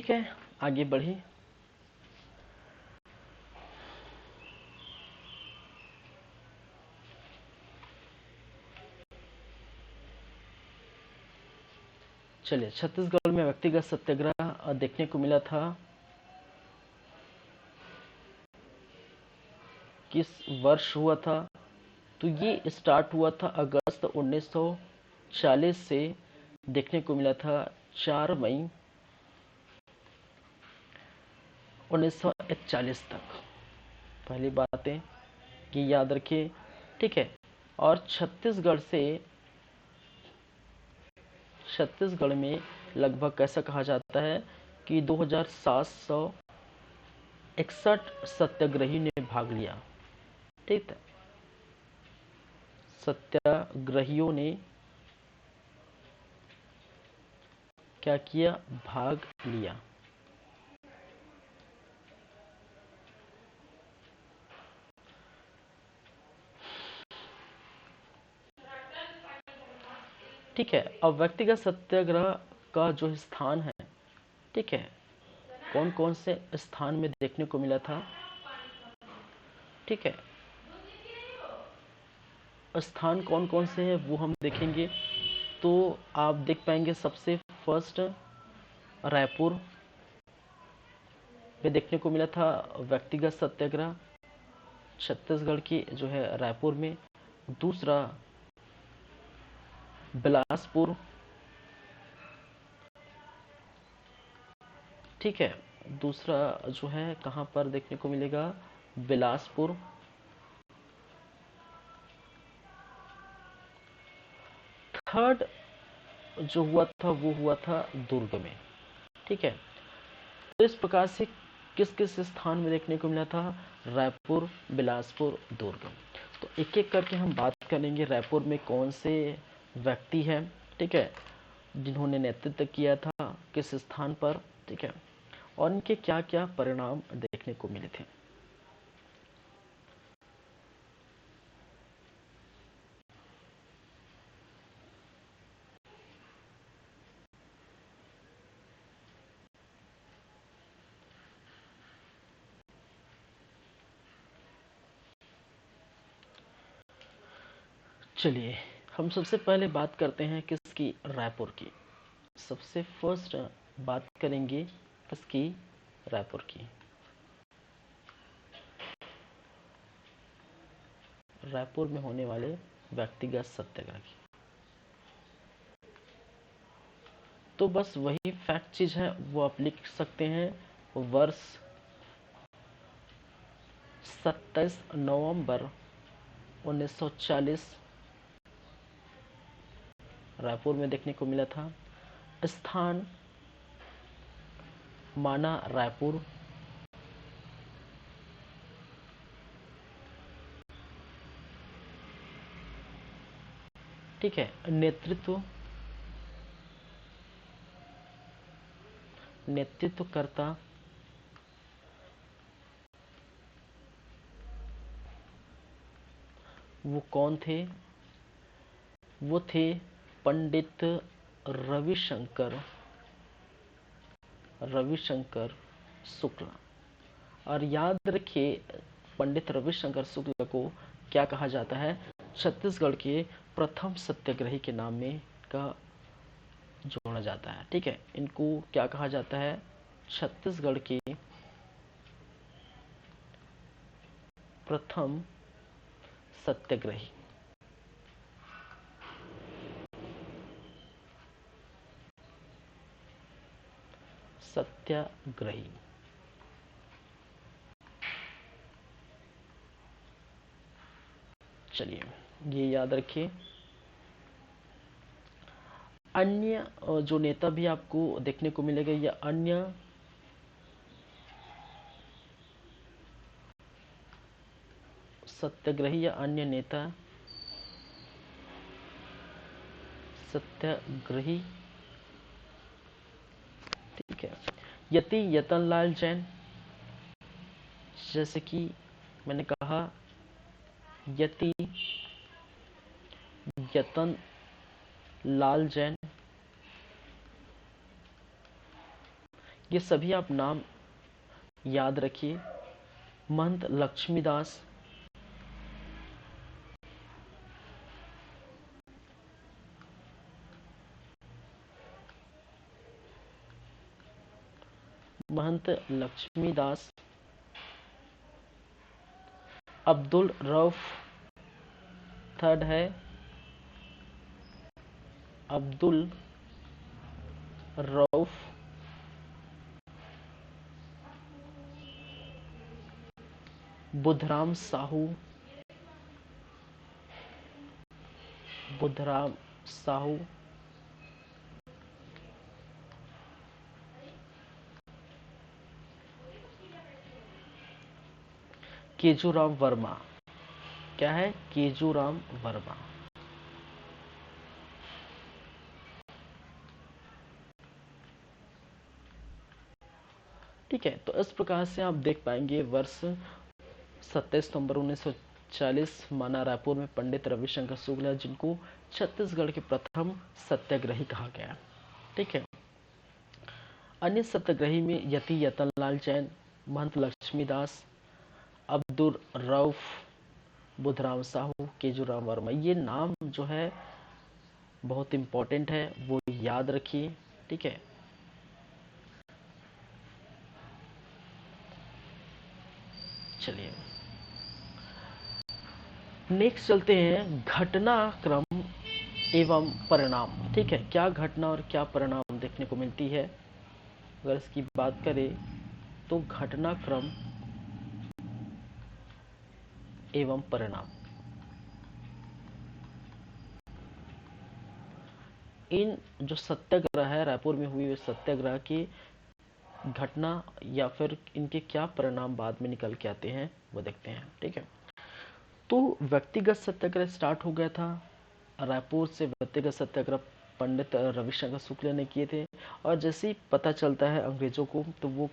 ठीक है, आगे बढ़े। चलिए, छत्तीसगढ़ में व्यक्तिगत सत्याग्रह देखने को मिला था किस वर्ष हुआ था? तो ये स्टार्ट हुआ था अगस्त 1940 से, देखने को मिला था 4 मई 1941 तक। पहली बात है कि याद रखिए, ठीक है। और छत्तीसगढ़ में लगभग कैसा कहा जाता है कि 2761 सत्याग्रही ने भाग लिया, ठीक है। सत्याग्रहियों ने क्या किया? भाग लिया। ठीक है, अब व्यक्तिगत सत्याग्रह का जो स्थान है, ठीक है, कौन कौन से स्थान में देखने को मिला था? ठीक है, स्थान कौन कौन से हैं वो हम देखेंगे। तो आप देख पाएंगे सबसे फर्स्ट रायपुर में देखने को मिला था व्यक्तिगत सत्याग्रह, छत्तीसगढ़ की जो है रायपुर में। दूसरा बिलासपुर, ठीक है, दूसरा जो है कहाँ पर देखने को मिलेगा? बिलासपुर। थर्ड जो हुआ था वो हुआ था दुर्ग में, ठीक है। तो इस प्रकार से किस किस स्थान में देखने को मिला था? रायपुर, बिलासपुर, दुर्ग। तो एक एक करके हम बात करेंगे। रायपुर में कौन से व्यक्ति हैं, ठीक है, जिन्होंने नेतृत्व किया था किस स्थान पर, ठीक है, और इनके क्या क्या परिणाम देखने को मिले थे। चलिए, हम सबसे पहले बात करते हैं किसकी? रायपुर की। सबसे फर्स्ट बात करेंगे किसकी? रायपुर की। रायपुर में होने वाले व्यक्तिगत सत्याग्रह की। तो बस वही फैक्ट चीज है वो आप लिख सकते हैं। वर्ष 27 नवंबर 1940 रायपुर में देखने को मिला था। स्थान माना रायपुर। ठीक है, नेतृत्वकर्ता वो कौन थे? वो थे पंडित रविशंकर शुक्ला। और याद रखिए, पंडित रविशंकर शुक्ल को क्या कहा जाता है? छत्तीसगढ़ के प्रथम सत्याग्रही के नाम में का जोड़ा जाता है। ठीक है, इनको क्या कहा जाता है? छत्तीसगढ़ के प्रथम सत्याग्रही। सत्याग्रही। चलिए, ये याद रखिए। अन्य जो नेता भी आपको देखने को मिलेगा या अन्य सत्याग्रही या अन्य नेता सत्याग्रही, ठीक है, यति यतनलाल जैन, जैसे कि मैंने कहा यति यतन लाल जैन, ये सभी आप नाम याद रखिए। महंत लक्ष्मीदास, महंत लक्ष्मीदास, अब्दुल रऊफ, थर्ड है अब्दुल रऊफ, बुधराम साहू, बुधराम साहू, केजूराम वर्मा। क्या है? केजूराम वर्मा। ठीक है, तो इस प्रकार से आप देख पाएंगे वर्ष 27 नवंबर 1940 माना रायपुर में पंडित रविशंकर शुक्ला, जिनको छत्तीसगढ़ के प्रथम सत्याग्रही कहा गया। ठीक है, अन्य सत्याग्रही में यति यतनलाल जैन, महंत लक्ष्मीदास, अब्दुल रऊफ, बुधराम साहू, केजूराम वर्मा। ये नाम जो है बहुत इंपॉर्टेंट है, वो याद रखिए। ठीक है, चलिए नेक्स्ट चलते हैं, घटनाक्रम एवं परिणाम। ठीक है, क्या घटना और क्या परिणाम देखने को मिलती है। अगर इसकी बात करें तो घटनाक्रम एवं परिणाम, इन जो सत्याग्रह है रायपुर में हुई, सत्याग्रह की घटना या फिर इनके क्या परिणाम बाद में निकल के आते हैं वो देखते हैं। ठीक है, तो व्यक्तिगत सत्याग्रह स्टार्ट हो गया था रायपुर से। व्यक्तिगत सत्याग्रह पंडित रविशंकर शुक्ल ने किए थे, और जैसे ही पता चलता है अंग्रेजों को तो वो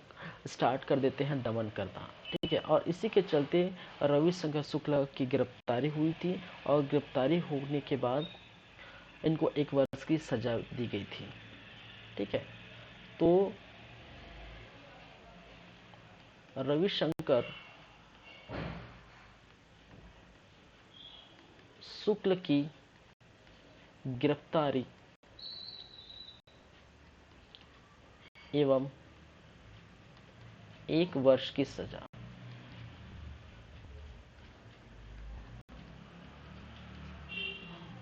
स्टार्ट कर देते हैं दमन करना। ठीक है, और इसी के चलते रविशंकर शुक्ल की गिरफ्तारी हुई थी, और गिरफ्तारी होने के बाद इनको 1 वर्ष की सजा दी गई थी। ठीक है, तो रविशंकर शुक्ल की गिरफ्तारी एवं 1 वर्ष की सजा,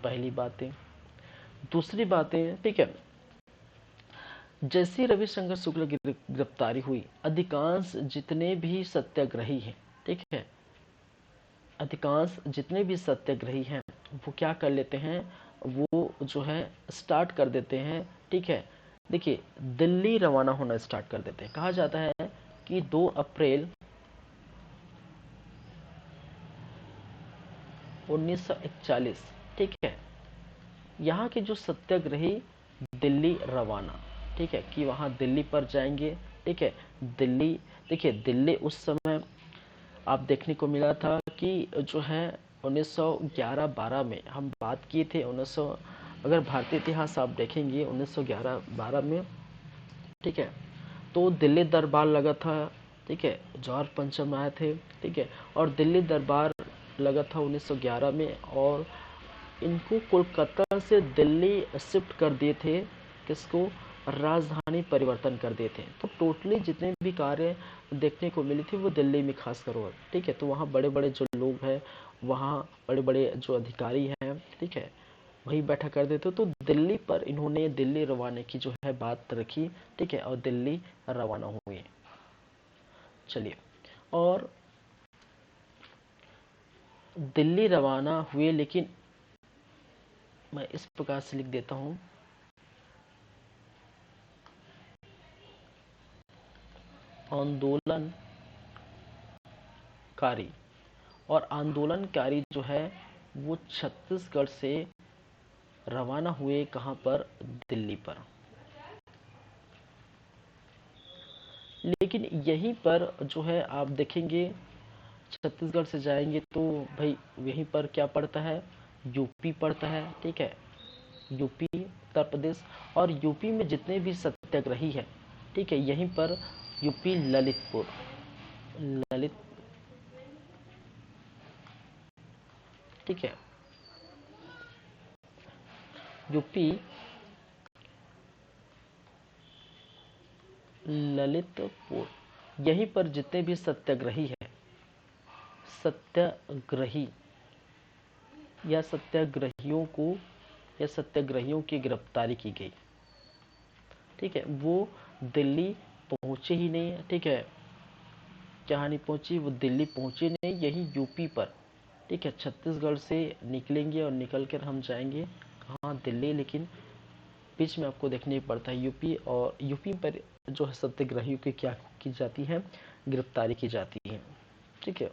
पहली बातें। दूसरी बातें, ठीक है, जैसी रविशंकर शुक्ल की गिरफ्तारी हुई, अधिकांश जितने भी सत्याग्रही हैं, ठीक है, अधिकांश जितने भी सत्याग्रही हैं वो क्या कर लेते हैं, वो जो है स्टार्ट कर देते हैं। ठीक है, देखिए दिल्ली रवाना होना स्टार्ट कर देते हैं। कहा जाता है कि 2 अप्रैल 1941, ठीक है, यहाँ के जो सत्याग्रही दिल्ली रवाना, ठीक है, कि वहाँ दिल्ली पर जाएंगे। ठीक है, दिल्ली, देखिए दिल्ली उस समय आप देखने को मिला था कि जो है 1911-12 में हम बात किए थे। 1900, अगर भारतीय इतिहास आप देखेंगे 1911-12 में, ठीक है, तो दिल्ली दरबार लगा था। ठीक है, जौहर पंचम आए थे। ठीक है, और दिल्ली दरबार लगा था 1911 में, और इनको कोलकाता से दिल्ली शिफ्ट कर दिए थे। किसको? राजधानी परिवर्तन कर दिए थे। तो टोटली जितने भी कार्य देखने को मिली थी वो दिल्ली में खास कर हुआ। ठीक है, तो वहाँ बड़े बड़े जो लोग हैं, वहाँ बड़े बड़े जो अधिकारी हैं, ठीक है, वही बैठा कर देते। तो दिल्ली पर इन्होंने दिल्ली रवाना की जो है बात रखी। ठीक है, और दिल्ली रवाना हुए। चलिए, और दिल्ली रवाना हुए, लेकिन मैं इस प्रकार से लिख देता हूँ, आंदोलनकारी, और आंदोलनकारी जो है वो छत्तीसगढ़ से रवाना हुए। कहाँ पर? दिल्ली पर। लेकिन यहीं पर जो है आप देखेंगे, छत्तीसगढ़ से जाएंगे तो भाई यहीं पर क्या पड़ता है? यूपी पड़ता है। ठीक है, यूपी, उत्तर प्रदेश, और यूपी में जितने भी सत्याग्रही हैं, ठीक है, यहीं पर यूपी ललितपुर, ललित, ठीक है, यूपी ललितपुर, यहीं पर जितने भी सत्याग्रही है, सत्याग्रही या सत्याग्रहियों को या सत्याग्रहियों की गिरफ्तारी की गई। ठीक है, वो दिल्ली पहुंचे ही नहीं, ठीक है, कहाँ नहीं पहुंची, वो दिल्ली पहुंचे नहीं, यही यूपी पर, ठीक है, छत्तीसगढ़ से निकलेंगे और निकल कर हम जाएंगे कहाँ, दिल्ली, लेकिन बीच में आपको देखने पड़ता है यूपी, और यूपी पर जो है सत्याग्रहियों की क्या की जाती है, गिरफ्तारी की जाती है। ठीक है,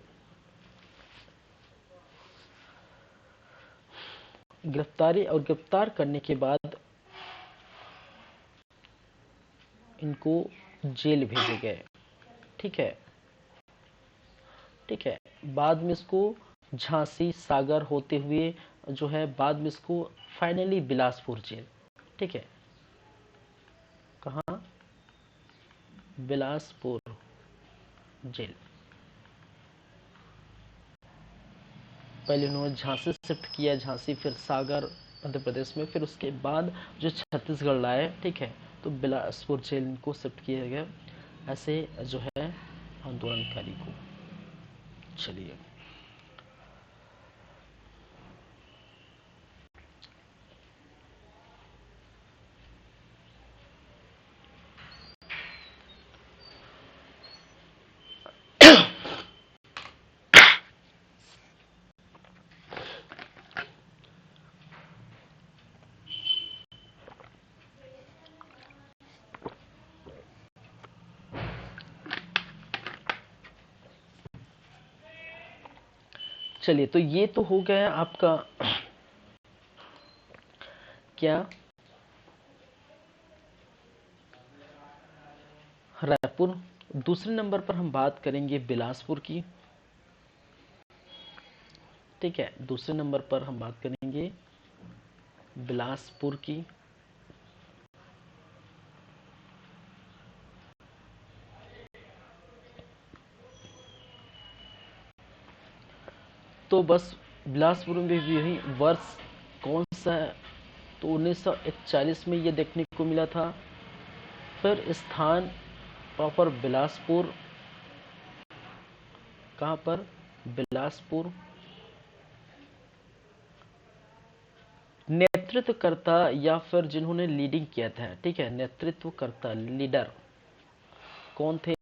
गिरफ्तारी और गिरफ्तार करने के बाद इनको जेल भेजे गए। ठीक है, ठीक है, बाद में इसको झांसी सागर होते हुए जो है बाद में इसको फाइनली बिलासपुर जेल, ठीक है, कहाँ, बिलासपुर जेल, पहले उन्होंने झांसी शिफ्ट किया, झांसी फिर सागर मध्य प्रदेश में, फिर उसके बाद जो छत्तीसगढ़ लाए, ठीक है, तो बिलासपुर जेल को शिफ्ट किया गया, ऐसे जो है आंदोलनकारी को। चलिए, चलिए, तो ये तो हो गया आपका क्या, रायपुर। दूसरे नंबर पर हम बात करेंगे बिलासपुर की। ठीक है, दूसरे नंबर पर हम बात करेंगे बिलासपुर की। तो बस बिलासपुर में भी यही वर्ष कौन सा है, तो 1941 में ये देखने को मिला था। फिर स्थान प्रॉपर बिलासपुर, कहाँ पर, बिलासपुर। नेतृत्वकर्ता या फिर जिन्होंने लीडिंग किया था, ठीक है, नेतृत्वकर्ता, लीडर कौन थे,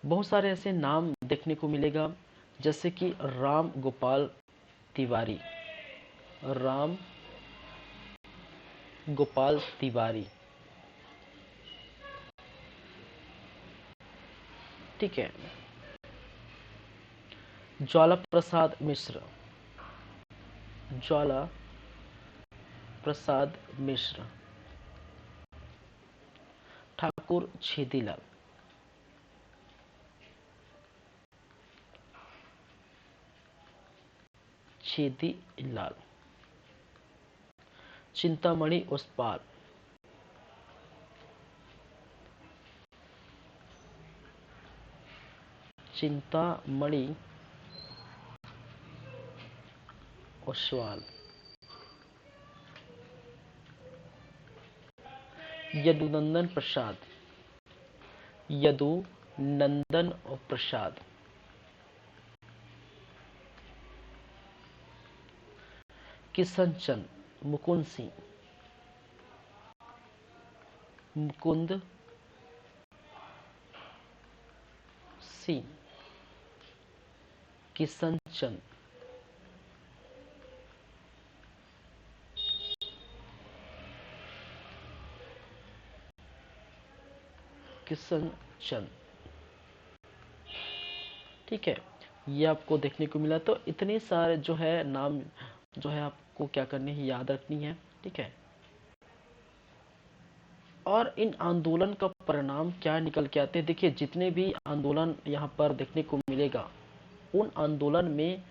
बहुत सारे ऐसे नाम देखने को मिलेगा, जैसे कि राम गोपाल तिवारी, राम गोपाल तिवारी, ठीक है, ज्वाला प्रसाद मिश्र, ज्वाला प्रसाद मिश्र, ठाकुर छेदीलाल, छेदीलाल, चिंतामणि ओसपाल, चिंतामणि ओसवाल, यदुनंदन प्रसाद, यदुनंदन प्रसाद, किशन चंद, मुकुंद सिंह, मुकुंद सिंह, किशन चंद, किशन चंद, ठीक है, ये आपको देखने को मिला। तो इतने सारे जो है नाम जो है आपको क्या करनी है, याद रखनी है। ठीक है, और इन आंदोलन का परिणाम क्या निकल के आते हैं, देखिए जितने भी आंदोलन यहाँ पर देखने को मिलेगा, उन आंदोलन में,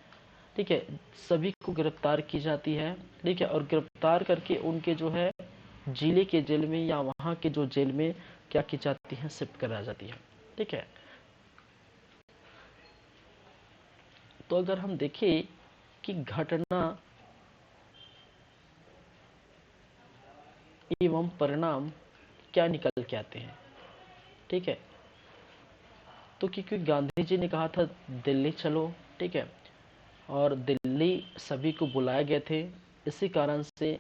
ठीक है, सभी को गिरफ्तार की जाती है। ठीक है, और गिरफ्तार करके उनके जो है जिले के जेल में या वहाँ के जो जेल में क्या की जाती है, शिफ्ट करा जाती है। ठीक है, तो अगर हम देखें कि घटना एवं परिणाम क्या निकल के आते हैं। ठीक है, तो क्योंकि गांधी जी ने कहा था दिल्ली चलो, ठीक है, और दिल्ली सभी को बुलाए गए थे, इसी कारण से,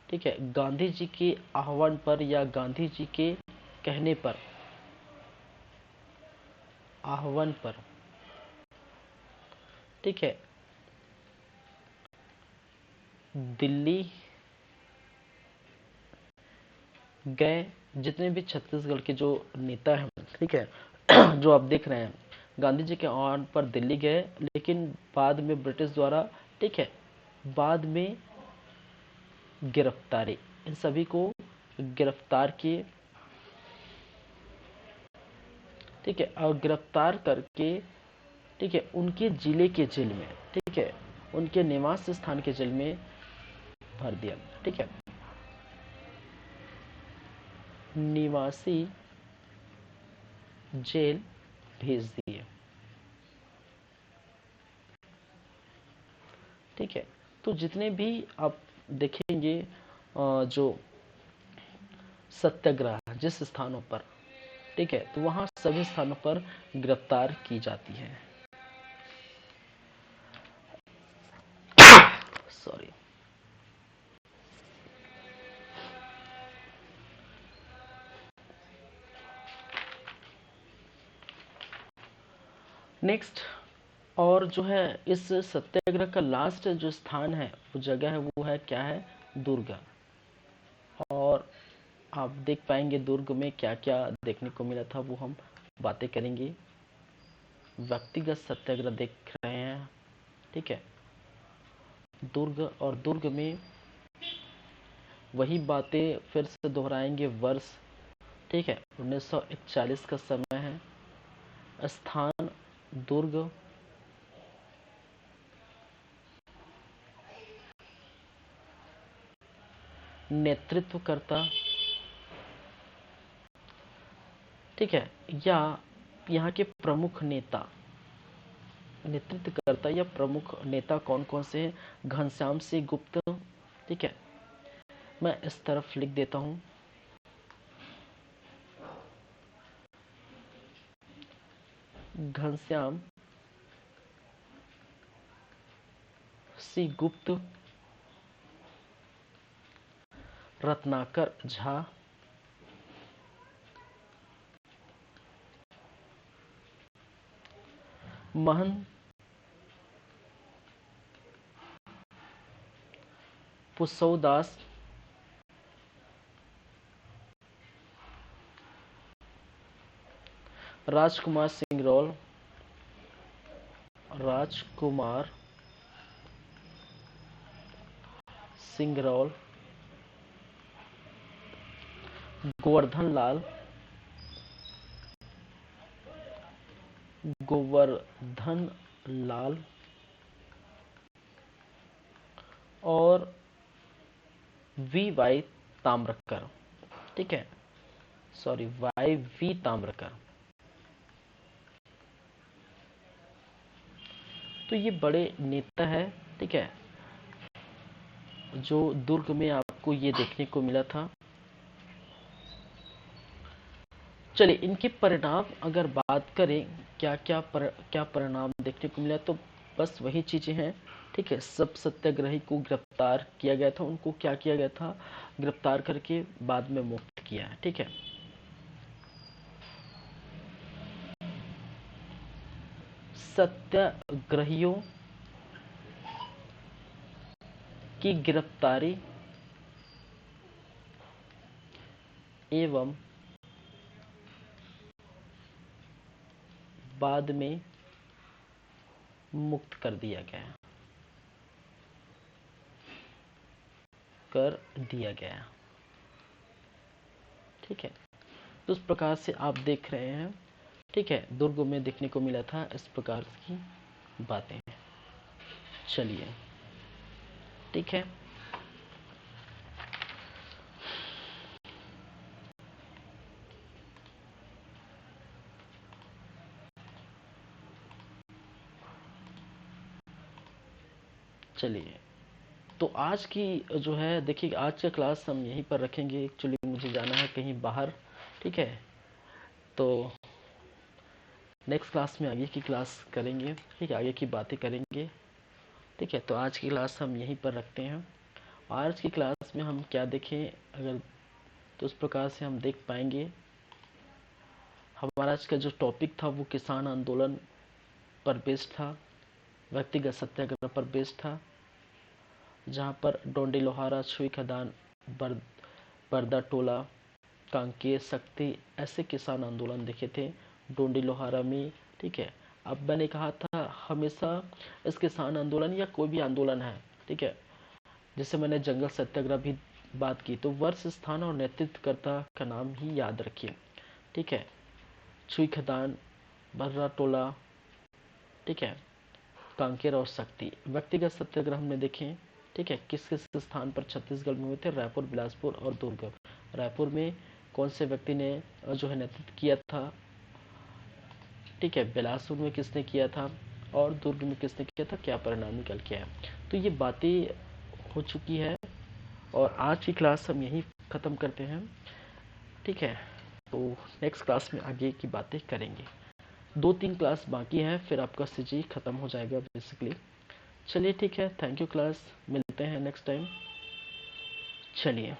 ठीक है, गांधी जी के आह्वान पर या गांधी जी के कहने पर, आह्वान पर, ठीक है, दिल्ली गए जितने भी छत्तीसगढ़ के जो नेता हैं, ठीक है, जो आप देख रहे हैं, गांधी जी के आह्वान पर दिल्ली गए, लेकिन बाद में ब्रिटिश द्वारा, ठीक है, बाद में गिरफ्तारी, इन सभी को गिरफ्तार किए, ठीक है, और गिरफ्तार करके, ठीक है, उनके जिले के जेल में, ठीक है, उनके निवास स्थान के जेल में भर दिया। ठीक है, निवासी जेल भेज दिए। ठीक है, तो जितने भी आप देखेंगे जो सत्याग्रह जिस स्थानों पर, ठीक है, तो वहां सभी स्थानों पर गिरफ्तार की जाती है। सॉरी। नेक्स्ट, और जो है इस सत्याग्रह का लास्ट जो स्थान है, वो जगह है, वो है क्या है, दुर्ग। और आप देख पाएंगे दुर्ग में क्या क्या देखने को मिला था, वो हम बातें करेंगे। व्यक्तिगत सत्याग्रह देख रहे हैं, ठीक है, दुर्ग, और दुर्ग में वही बातें फिर से दोहराएंगे। वर्ष, ठीक है, 1941 का समय है, स्थान दुर्ग, नेतृत्वकर्ता, ठीक है, या यहाँ के प्रमुख नेता, नेतृत्वकर्ता या प्रमुख नेता कौन कौन से हैं, घनश्याम सिंह गुप्त, ठीक है, मैं इस तरफ लिख देता हूं, घनश्याम सिंह गुप्त, रत्नाकर झा, महंत पुसौदास, राजकुमार सिंगरौल, राजकुमार सिंगरौल, गोवर्धन लाल, गोवर्धन लाल, और वाई ताम्रकर, ठीक है, सॉरी, वी ताम्रकर। तो ये बड़े नेता है, ठीक है, जो दुर्ग में आपको ये देखने को मिला था। चलिए इनके परिणाम अगर बात करें, क्या परिणाम देखने को मिला, तो बस वही चीजें हैं। ठीक है, सब सत्याग्रही को गिरफ्तार किया गया था, उनको क्या किया गया था, गिरफ्तार करके बाद में मुक्त किया। ठीक है, सत्याग्रहियों की गिरफ्तारी एवं बाद में मुक्त कर दिया गया, कर दिया गया। ठीक है, तो उस प्रकार से आप देख रहे हैं, ठीक है, दुर्ग में देखने को मिला था इस प्रकार की बातें। चलिए, ठीक है, चलिए, तो आज की जो है देखिए, आज का क्लास हम यहीं पर रखेंगे। एक्चुअली मुझे जाना है कहीं बाहर, ठीक है। तो नेक्स्ट क्लास में आगे की क्लास करेंगे, ठीक है, आगे की बातें करेंगे, ठीक है। तो आज की क्लास हम यहीं पर रखते हैं। आज की क्लास में हम क्या देखें, अगर तो उस प्रकार से हम देख पाएंगे। हमारा आज का जो टॉपिक था वो किसान आंदोलन पर बेस्ड था, व्यक्तिगत सत्याग्रह पर बेस्ड था, जहाँ पर डोंडी लोहारा, छुई खदान, बरदा टोला, कांकेर, शक्ति, ऐसे किसान आंदोलन देखे थे डोंडी लोहारा में, ठीक है। अब मैंने कहा था हमेशा इस किसान आंदोलन या कोई भी आंदोलन है, ठीक है, जैसे मैंने जंगल सत्याग्रह भी बात की, तो वर्ष, स्थान और नेतृत्वकर्ता का नाम ही याद रखिए, ठीक है। छुई खदान, बर्रा टोला, ठीक है, कांकेर और शक्ति। व्यक्तिगत सत्याग्रह हमने देखे, ठीक है, किस किस स्थान पर छत्तीसगढ़ में हुए थे, रायपुर, बिलासपुर और दुर्ग। रायपुर में कौन से व्यक्ति ने जो है नेतृत्व किया था, ठीक है, बिलासपुर में किसने किया था और दुर्ग में किसने किया था, क्या परिणाम निकल के आया। तो ये बातें हो चुकी है और आज की क्लास हम यहीं ख़त्म करते हैं, ठीक है। तो नेक्स्ट क्लास में आगे की बातें करेंगे। 2-3 क्लास बाकी हैं, फिर आपका सीजी ख़त्म हो जाएगा बेसिकली। चलिए ठीक है, थैंक यू क्लास, मिलते हैं नेक्स्ट टाइम। चलिए।